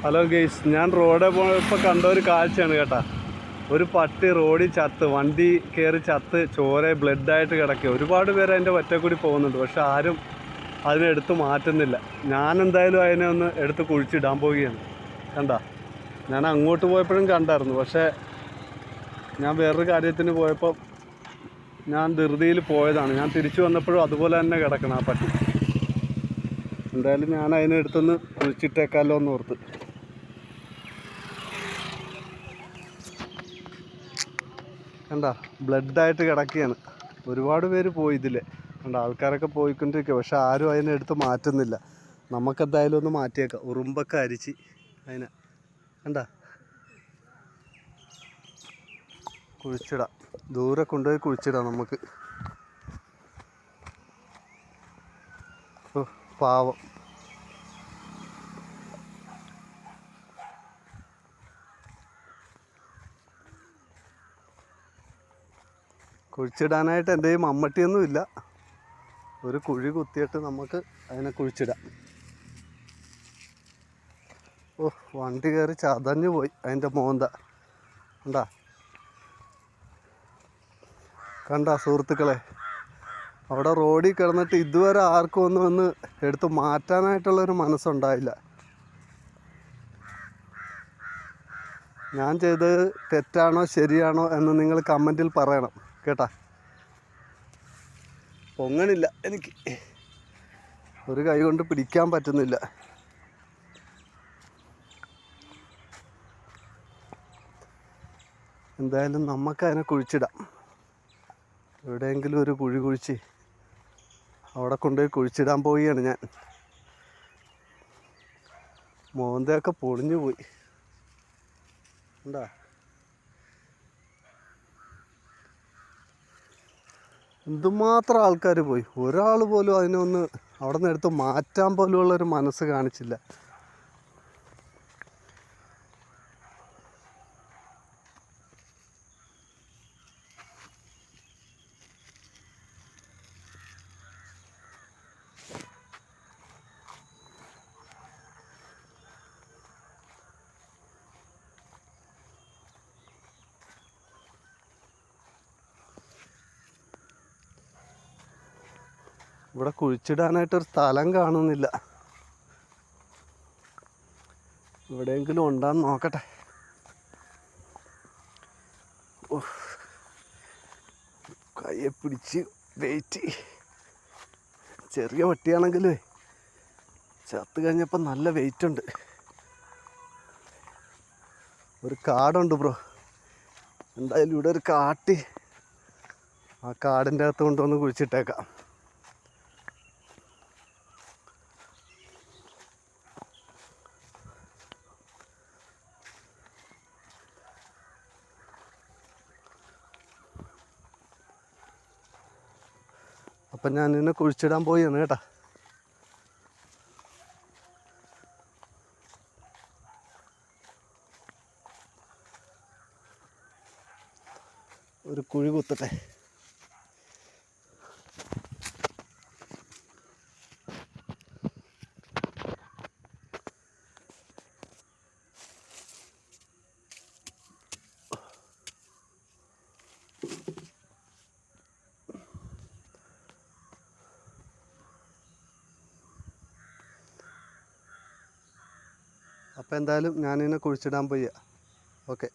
Hello guys, ഞാൻ റോഡിൽ പോയപ്പോൾ കണ്ട ഒരു കാഴ്ചയാണ് കേട്ടാ. ഒരു പട്ടി റോഡിൽ ചത്ത്, വണ്ടി കയറി ചത്ത്, ചോര ബ്ലഡായിട്ട് കിടക്കുക. ഒരുപാട് പേര് അതിൻ്റെ ഒറ്റക്കൂടി പോകുന്നുണ്ട്, പക്ഷെ ആരും അതിനെടുത്ത് മാറ്റുന്നില്ല. ഞാൻ എന്തായാലും അതിനെ ഒന്ന് എടുത്ത് കുഴിച്ചിടാൻ പോവുകയാണ്. കണ്ടാ, ഞാൻ അങ്ങോട്ട് പോയപ്പോഴും കണ്ടായിരുന്നു, പക്ഷേ ഞാൻ വേറൊരു കാര്യത്തിന് പോയപ്പോൾ ഞാൻ ധൃതിയിൽ പോയതാണ്. ഞാൻ തിരിച്ചു വന്നപ്പോഴും അതുപോലെ തന്നെ കിടക്കണം ആ പട്ടി. എന്തായാലും ഞാൻ അതിനെടുത്തൊന്ന് കുഴിച്ചിട്ടേക്കാമല്ലോ എന്ന് ഓർത്ത്. കണ്ട, ബ്ലഡായിട്ട് കിടക്കുകയാണ്. ഒരുപാട് പേര് പോയി ഇതിൽ. കണ്ട, ആൾക്കാരൊക്കെ പോയിക്കൊണ്ടിരിക്കുക, പക്ഷെ ആരും അതിനെടുത്ത് മാറ്റുന്നില്ല. നമുക്കെന്തായാലും ഒന്ന് മാറ്റിയേക്കാം. ഉറുമ്പൊക്കെ അരിച്ച് അതിനെ കണ്ട കുഴിച്ചിടാം. ദൂരെ കൊണ്ടുപോയി കുഴിച്ചിടാം നമുക്ക്. പാവം. കുഴിച്ചിടാനായിട്ട് എൻ്റെ ഈ മമ്മട്ടിയൊന്നും ഇല്ല. ഒരു കുഴി കുത്തിയിട്ട് നമുക്ക് അതിനെ കുഴിച്ചിടാം. വണ്ടി കയറി ചതഞ്ഞു പോയി അതിൻ്റെ മോന്ത. കണ്ട സുഹൃത്തുക്കളെ, അവിടെ റോഡിൽ കിടന്നിട്ട് ഇതുവരെ ആർക്കും ഒന്നും ഒന്ന് എടുത്ത് മാറ്റാനായിട്ടുള്ളൊരു മനസ്സുണ്ടായില്ല. ഞാൻ ചെയ്തത് തെറ്റാണോ ശരിയാണോ എന്ന് നിങ്ങൾ കമൻറ്റിൽ പറയണം കേട്ടാ. പൊങ്ങണില്ല, എനിക്ക് ഒരു കൈ കൊണ്ട് പിടിക്കാൻ പറ്റുന്നില്ല. എന്തായാലും നമുക്കതിനെ കുഴിച്ചിടാം. എവിടെയെങ്കിലും ഒരു കുഴി കുഴിച്ച് അവിടെ കൊണ്ടുപോയി കുഴിച്ചിടാൻ പോവുകയാണ് ഞാൻ. മോന്തയൊക്കെ പൊളിഞ്ഞു പോയി. എന്താ, എന്തുമാത്രം ആൾക്കാർ പോയി. ഒരാൾ പോലും അതിനൊന്ന് അവിടെ നിന്ന് എടുത്ത് മാറ്റാൻ പോലുമുള്ളൊരു മനസ്സ് കാണിച്ചില്ല. ഇവിടെ കുഴിച്ചിടാനായിട്ടൊരു സ്ഥലം കാണുന്നില്ല. എവിടെയെങ്കിലും ഉണ്ടാന്ന് നോക്കട്ടെ. കയ്യെ പിടിച്ച് വെയിറ്റ്. ചെറിയ പട്ടിയാണെങ്കിലേ ചത്ത് കഴിഞ്ഞപ്പോൾ നല്ല വെയിറ്റ് ഉണ്ട്. ഒരു കാടുണ്ട് ബ്രോ. എന്തായാലും ഇവിടെ ഒരു കാട്ടി, ആ കാടിൻ്റെ അകത്ത് കൊണ്ടുവന്ന് കുഴിച്ചിട്ടേക്കാം. അപ്പം ഞാൻ ഇതിനെ കുഴിച്ചിടാൻ പോയാണ് കേട്ടാ. ഒരു കുഴി കുത്തട്ടെ. അപ്പം എന്തായാലും ഞാനിതിനെ കുഴിച്ചിടാൻ പോയ. ഓക്കെ.